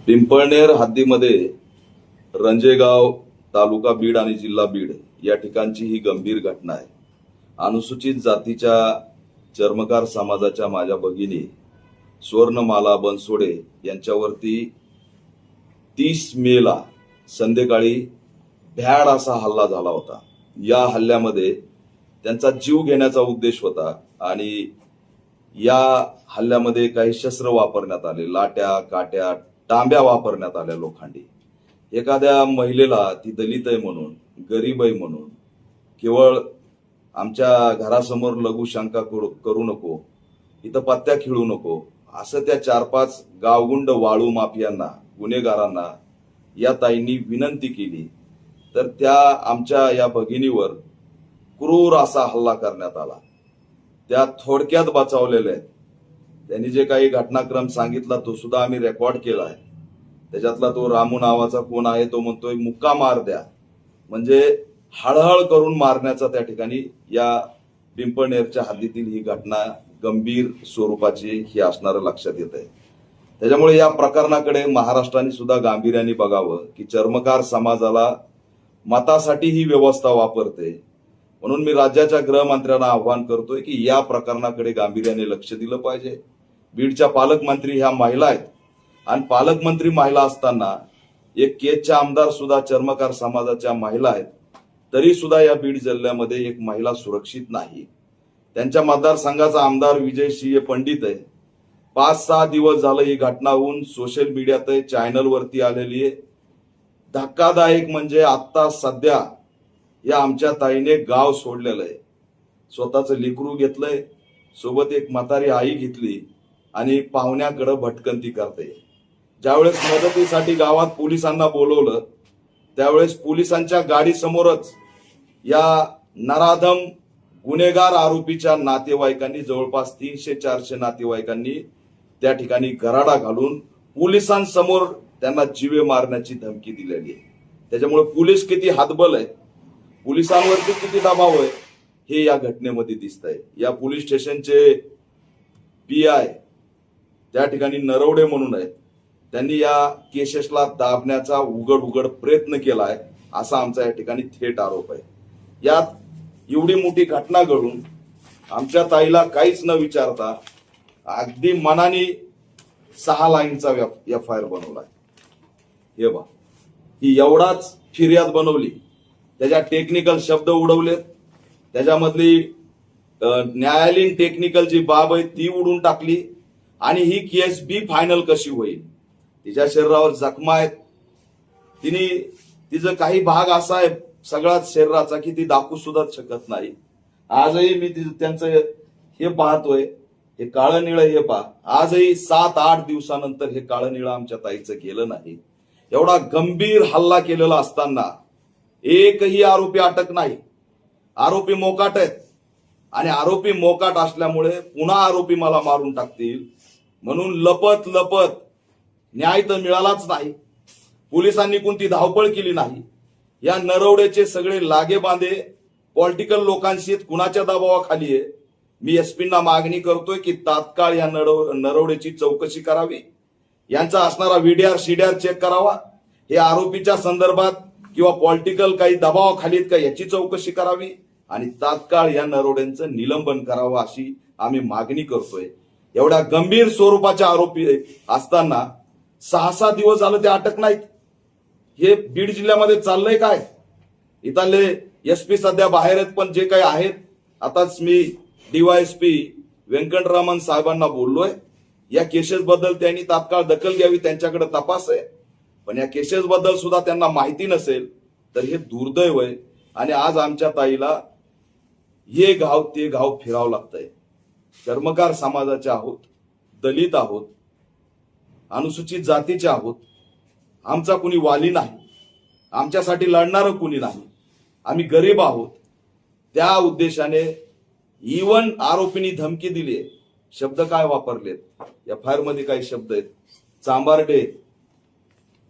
पिंपळनेर हद्दीमध्ये रंजेगाव तालुका बीड आणि जिल्हा बीड या ठिकाणची ही गंभीर घटना आहे। अनुसूचित जातीच्या चर्मकार समाजाच्या माझ्या भगिनी स्वर्णमाला बनसोडे यांच्यावरती 30 मेला संध्याकाळी भ्याड असा हल्ला झाला होता। या हल्ल्यामध्ये त्यांचा जीव घेण्याचा उद्देश होता आणि या हल्ल्यामध्ये काही शस्त्र वापरण्यात आले, लाट्या, काट्या, टांब्या वापरण्यात आल्या लोखंडी। एखाद्या महिलेला ती दलित आहे म्हणून, गरीब आहे म्हणून, केवळ आमच्या घरासमोर लघुशंका करू नको, इथं पत्त्या खेळू नको, असं त्या 4-5 गावगुंड वाळू माफियांना, गुन्हेगारांना या ताईंनी विनंती केली, तर त्या आमच्या या भगिनीवर क्रूर असा हल्ला करण्यात आला। त्या थोडक्यात बचावलेल्या आहेत। त्यांनी जे काही घटनाक्रम सांगितला तो सुद्धा आम्ही रेकॉर्ड केला आहे। त्याच्यातला तो रामू नावाचा कोण आहे तो म्हणतोय मुक्का मार द्या, म्हणजे हळहळ करून मारण्याचा त्या ठिकाणी या पिंपळनेरच्या हद्दीतील ही घटना गंभीर स्वरूपाची ही असणारं लक्षात येत आहे। त्याच्यामुळे या प्रकरणाकडे महाराष्ट्राने सुद्धा गांभीर्याने बघावं की चर्मकार समाजाला मतासाठी ही व्यवस्था वापरते। म्हणून मी राज्याच्या गृहमंत्र्यांना आवाहन करतोय की या प्रकरणाकडे गांभीर्याने लक्ष दिलं पाहिजे। बीडच्या पालकमंत्री ह्या महिला आहेत आणि पालकमंत्री महिला असताना एक केजच्या आमदार सुद्धा चर्मकार समाजाच्या महिला आहेत, तरी सुद्धा या बीड जिल्ह्यामध्ये एक महिला सुरक्षित नाही। त्यांच्या मतदारसंघाचा आमदार विजयसिंह पंडित आहे। 5-6 दिवस झालं ही घटना होऊन सोशल मीडियात चॅनलवरती आलेली आहे। धक्कादायक म्हणजे आता सध्या या आमच्या ताईने गाव सोडलेलं आहे, स्वतःचं लेकरू घेतलंय, सोबत एक म्हातारी आई घेतली आणि पाहुण्याकडे भटकंती करते। ज्यावेळेस मदतीसाठी गावात पोलिसांना बोलवलं त्यावेळेस पोलिसांच्या गाडीसमोरच या नराधम गुन्हेगार आरोपीच्या नातेवाईकांनी, जवळपास 300-400 नातेवाईकांनी त्या ठिकाणी गराडा घालून पोलिसांसमोर त्यांना जीवे मारण्याची धमकी दिलेली आहे। त्याच्यामुळे पोलीस किती हातबल आहे, पोलिसांवरती किती दबाव आहे हे या घटनेमध्ये दिसतंय। या पोलीस स्टेशनचे PI त्या ठिकाणी नरवडे म्हणून आहेत, त्यांनी या केसेसला दाबण्याचा उघड प्रयत्न केलाय असा आमचा या ठिकाणी थेट आरोप आहे। यात एवढी मोठी घटना घडून आमच्या ताईला काहीच न विचारता अगदी मनाने 6 लाईनचा FIR बनवलाय। हे बा, ही एवढाच फिर्याद बनवली, त्याच्या टेक्निकल शब्द उडवलेत, त्याच्यामधली न्यायालयीन टेक्निकल जी बाब आहे ती उडून टाकली आणि ही केस बी फायनल कशी होईल। तिच्या शरीरावर जखमा आहेत, तिचं काही भाग असा आहे सगळ्याच शरीराचा की ती दाखवू सुद्धा शकत नाही। आजही मी त्यांचं हे पाहतोय, हे काळं निळं हे पहा, आजही 7-8 दिवसानंतर हे काळं निळं आमच्या ताईचं गेलं नाही। एवढा गंभीर हल्ला केलेला असताना एकही आरोपी अटक नाही। आरोपी मोकाट आहेत आणि आरोपी मोकाट असल्यामुळे पुन्हा आरोपी मला मारून टाकतील म्हणून लपत न्याय तर मिळालाच नाही। पोलिसांनी कोणती धावपळ केली नाही। या नरवडेचे सगळे लागे बांधे पॉलिटिकल लोकांशी कुणाच्या दबावाखाली आहे। मी SP-ना मागणी करतोय की तात्काळ या नरवडेची चौकशी करावी, यांचा असणारा VDR चेक करावा, हे आरोपीच्या संदर्भात किंवा पॉलिटिकल काही दबावाखाली का याची चौकशी करावी आणि तात्काळ या नरवड्यांचं निलंबन करावं अशी आम्ही मागणी करतोय। एवढ्या गंभीर स्वरूपाच्या आरोपी असताना 6-6 दिवस झालं ते अटक नाहीत। हे बीड जिल्ह्यामध्ये चाललंय काय? इथले SP सध्या बाहेर आहेत, पण जे काही आहेत, आताच मी DYSP व्यंकटरामन साहेबांना बोललोय, या केसेस बद्दल त्यांनी तात्काळ दखल घ्यावी, त्यांच्याकडे तपास आहे। पण या केसेस बद्दल सुद्धा त्यांना माहिती नसेल तर हे दुर्दैव आहे आणि आज आमच्या ताईला हे गाव ते गाव फिरावं लागतंय। चर्मकार समाजाचे आहोत, दलित आहोत, अनुसूचित जातीचे आहोत, आमचा कुणी वाली नाही, आमच्यासाठी लढणारं कुणी नाही, आम्ही गरीब आहोत। त्या उद्देशाने इवन आरोपींनी धमकी दिली, शब्द काय वापरलेत FIR मध्ये काही शब्द आहेत, चांबारडे,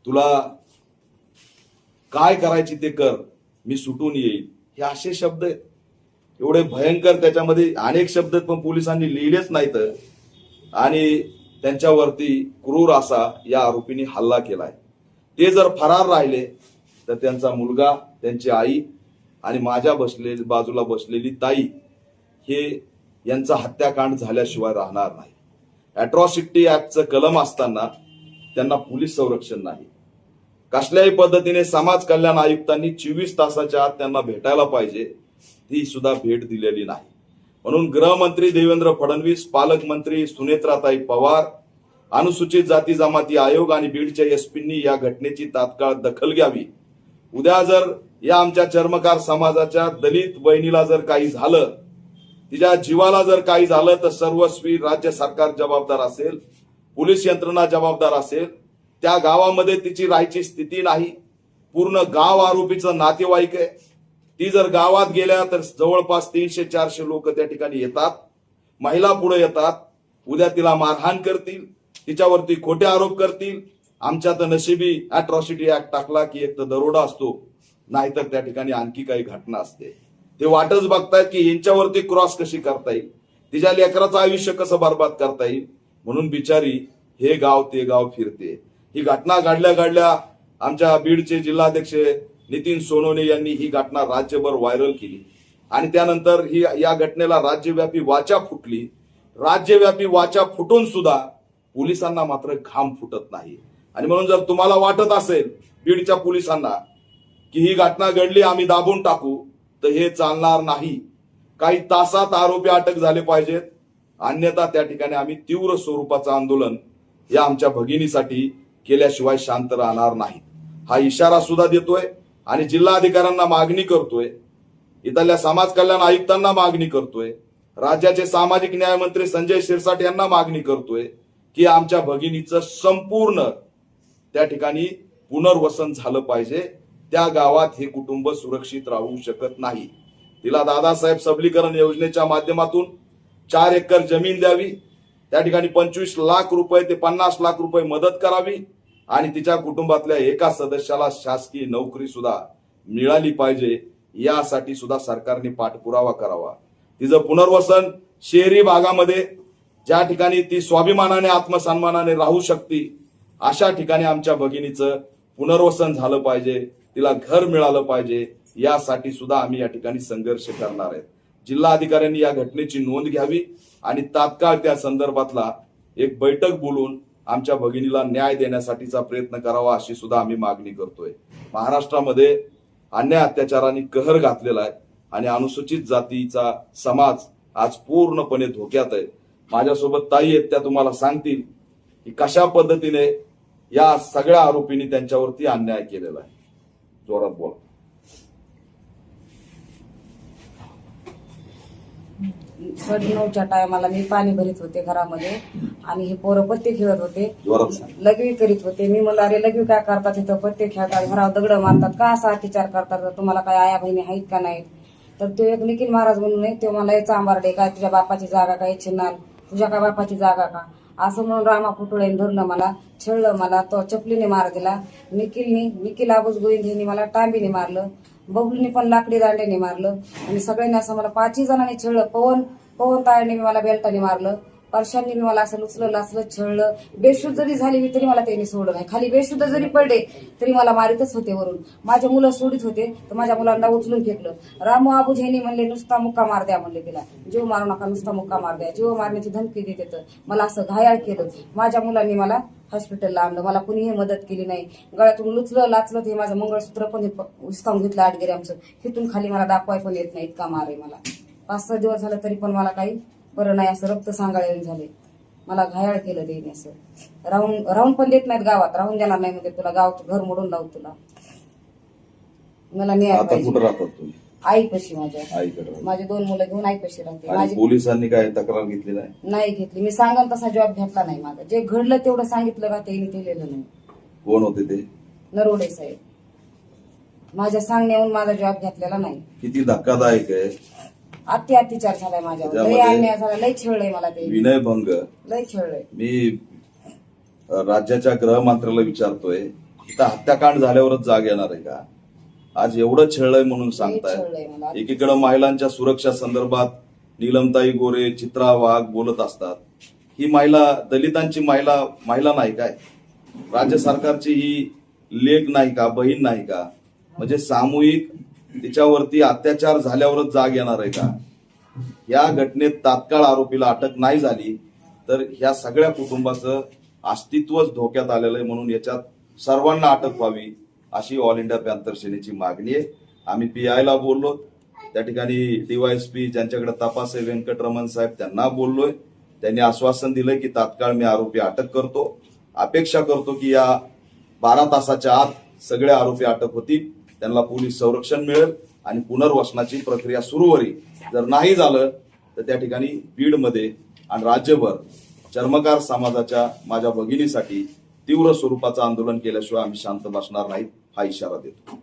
तुला काय करायची ते कर, मी सुटून येईल, हे असे शब्द आहेत। एवढे भयंकर, त्याच्यामध्ये अनेक शब्द पण पोलिसांनी लिहिलेच नाहीत आणि त्यांच्यावरती क्रूर असा या आरोपींनी हल्ला केलाय. ते जर फरार राहिले तर त्यांचा मुलगा, त्यांची आई आणि माझ्या बाजूला बसलेली ताई हे यांचा हत्याकांड झाल्याशिवाय राहणार नाही. अॅट्रॉसिटी ऍक्टचं कलम असताना त्यांना पोलीस संरक्षण नाही. कसल्याही पद्धतीने समाज कल्याण आयुक्तांनी 24 तासाच्या आत त्यांना भेटायला पाहिजे, ती सुद्धा भेट दिलेली नाही. म्हणून गृहमंत्री देवेंद्र फडणवीस, पालकमंत्री सुनेत्राताई पवार, अनुसूचित जाती जमाती आयोग आणि बीडच्या एसपींनी या घटनेची तात्काळ दखल घ्यावी. उद्या जर या आमच्या चर्मकार समाजाच्या दलित बहिणीला जर काही झालं, तिच्या जीवाला जर काही झालं तर सर्वस्वी राज्य सरकार जबाबदार असेल, पोलीस यंत्रणा जबाबदार असेल. त्या गावामध्ये तिची राहायची स्थिती नाही. पूर्ण गाव आरोपीचं नातेवाईक आहे. ती जर गावात गेल्या तर जवळपास 300-400 लोक त्या ठिकाणी येतात, महिला पुढे येतात. उद्या तिला मारहाण करतील, तिच्यावरती खोटे आरोप करतील. आमच्या तर नशिबी अॅट्रॉसिटी ऍक्ट टाकला की एक तर दरोडा असतो, नाहीतर त्या ठिकाणी आणखी काही घटना असते. ते वाटच बघतायत की यांच्यावरती क्रॉस कशी करता येईल, तिच्या लेकराचं आयुष्य कसं बर्बाद करता येईल. म्हणून बिचारी हे गाव ते गाव फिरते. ही घटना घडल्या आमच्या बीडचे जिल्हाध्यक्ष नितीन सोनवणे यांनी ही घटना राज्यभर व्हायरल केली आणि त्यानंतर ही या घटनेला राज्यव्यापी वाचा फुटली. राज्यव्यापी वाचा फुटून सुद्धा पोलिसांना मात्र घाम फुटत नाही. आणि म्हणून जर तुम्हाला वाटत असेल बीडच्या पोलिसांना की ही घटना घडली, आम्ही दाबून टाकू, तर हे चालणार नाही. काही तासात आरोपी अटक झाले पाहिजेत, अन्यथा त्या ठिकाणी आम्ही तीव्र स्वरूपाचं आंदोलन या आमच्या भगिनीसाठी केल्याशिवाय शांत राहणार नाही. हा इशारा सुद्धा देतोय आणि जिल्हाधिकाऱ्यांना मागणी करतोय, इथल्या समाज कल्याण आयुक्तांना मागणी करतोय, राज्याचे सामाजिक न्याय मंत्री संजय शिरसाट यांना मागणी करतोय की आमच्या भगिनीचं संपूर्ण त्या ठिकाणी पुनर्वसन झालं पाहिजे. त्या गावात हे कुटुंब सुरक्षित राहू शकत नाही. तिला दादासाहेब सबलीकरण योजनेच्या माध्यमातून 4 एकर जमीन द्यावी, त्या ठिकाणी 25 लाख रुपये ते 50 लाख रुपये मदत करावी आणि तिच्या कुटुंबातल्या एका सदस्याला शासकीय नोकरी सुद्धा मिळाली पाहिजे. यासाठी सुद्धा सरकारने पाठपुरावा करावा. तिचं पुनर्वसन शहरी भागामध्ये ज्या ठिकाणी ती स्वाभिमानाने आत्मसन्मानाने राहू शकते अशा ठिकाणी आमच्या भगिनीचं पुनर्वसन झालं पाहिजे, तिला घर मिळालं पाहिजे. यासाठी सुद्धा आम्ही या ठिकाणी संघर्ष करणार आहेत. जिल्हाधिकाऱ्यांनी या घटनेची नोंद घ्यावी आणि तात्काळ त्या संदर्भातला एक बैठक बोलून आमच्या भगिनीला न्याय देण्यासाठीचा प्रयत्न करावा अशी सुद्धा आम्ही मागणी करतोय. महाराष्ट्रामध्ये अन्याय अत्याचारांनी कहर घातलेला आहे आणि अनुसूचित जातीचा समाज आज पूर्णपणे धोक्यात आहे. माझ्यासोबत ताई आहेत, त्या तुम्हाला सांगतील की कशा पद्धतीने या सगळ्या आरोपींनी त्यांच्यावरती अन्याय केलेला आहे. जोरात बोला. साडे 9च्या टायमाला मी पाणी भरीत होते घरामध्ये आणि हे पोरं पत्ते खेळत होते, लघवी करीत होते. मी म्हणलं अरे लघवी काय करतात, तिथं पत्ते खेळतात, घरावर दगड मारतात, का असा अत्याचार करतात, तुम्हाला काय आया बहिणी आहेत का नाहीत. तर तो एक निखिल महाराज म्हणून नाही, तो मला चांबारडे काय तुझ्या बापाची जागा काय छिन्नाल, तुझ्या काय बापाची जागा का असं म्हणून रामा पुटुळेने धरलं, मला छळलं, मला तो चपलीने मार दिला. निखिल आबूज गोविंद यांनी मला टांबीने मारलं, बबलूने पण लाकडी दांड्याने मारलं आणि सगळ्यांनी असं मला 5 जणांनी छळलं. पवन ताळ्याने मला बेल्टाने मारलं, परशांनी मी मला असं लुचलं छळलं. बेशुद्ध जरी झाली मी तरी मला त्यांनी सोडलं नाही. खाली बेशुद्ध जरी पडले तरी मला मारितच होते. वरून माझे मुलं सोडित होते तर माझ्या मुलांना उचलून फेकलं. रामू आबूज यांनी म्हणले नुसता मुक्का मार द्या, म्हणले तिला जीव मारू नका, नुसता मुक्का मार द्या. जीव मारण्याची धमकी देत येतं. मला असं घायाळ केलं. माझ्या मुलांनी मला हॉस्पिटलला आणलं, मला कुणीही मदत केली नाही. गळ्यातून लुचलं लाचलं ते माझं मंगळसूत्र पण हिसकावून घेतलं 8 ग्रॅमचं. तिथून खाली मला दाखवाय पण येत नाही, इतका मार आहे मला. 5-6 दिवस झालं तरी पण मला काही बरं नाही, असं रक्त सांगाळे झाले. मला घायाळ केलं देणे. असं राहून पण देत नाहीत गावात, राहून देणार नाही म्हणजे तुला गाव घर मोडून लावू तुला. मला न्याय पाहिजे. आईपाशी माझे 2 मुलं घेऊन आईपाशी राहते. माझी पोलिसांनी काय तक्रार घेतली नाही घेतली. मी सांगाल तसा जॉब घेतला नाही. माझं जे घडलं तेवढं सांगितलं का त्यांनी केलेलं नाही. कोण होते ते? नरोडे साहेब. माझ्या सांगण्याहून माझा जॉब घेतलेला नाही. किती धक्कादायक आहे. अत्याचार झालाय माझ्यावर, लय अन्याय झाला, लय छळलंय मला ते. विनयभंग लय छळलंय. मी राज्याच्या गृहमंत्र्याला विचारतोय, इथं हत्याकांड झाल्यावरच जाग येणार आहे का? आज एवढं छळलंय म्हणून सांगताय. एकीकडे महिलांच्या सुरक्षा संदर्भात नीलमताई गोरे, चित्रा वाघ बोलत असतात. ही महिला दलितांची महिला नाही काय? राज्य सरकारची ही लेक नाही का, बहीण नाही का? म्हणजे सामूहिक तिच्यावरती अत्याचार झाल्यावरच जाग येणार आहे का? या घटनेत तात्काळ आरोपीला अटक नाही झाली तर ह्या सगळ्या कुटुंबाचं अस्तित्वच धोक्यात आलेलं आहे. म्हणून याच्यात सर्वांना अटक व्हावी अशी ऑल इंडिया पॅंथर सेनेची मागणी आहे. आम्ही पीआयला बोललो, त्या ठिकाणी डीवायएसपी ज्यांच्याकडे तपास आहे व्यंकटरमण साहेब त्यांना बोललोय. त्यांनी आश्वासन दिलंय की तात्काळ मी आरोपी अटक करतो. अपेक्षा करतो की या 12 तासाच्या आत सगळे आरोपी अटक होतील, त्यांना पोलीस संरक्षण मिळेल आणि पुनर्वसनाची प्रक्रिया सुरू होईल. जर नाही झालं तर त्या ठिकाणी बीडमध्ये आणि राज्यभर चर्मकार समाजाच्या माझ्या भगिनीसाठी तीव्र स्वरूपाचं आंदोलन केल्याशिवाय आम्ही शांत बसणार नाहीत हा इशारा देतो.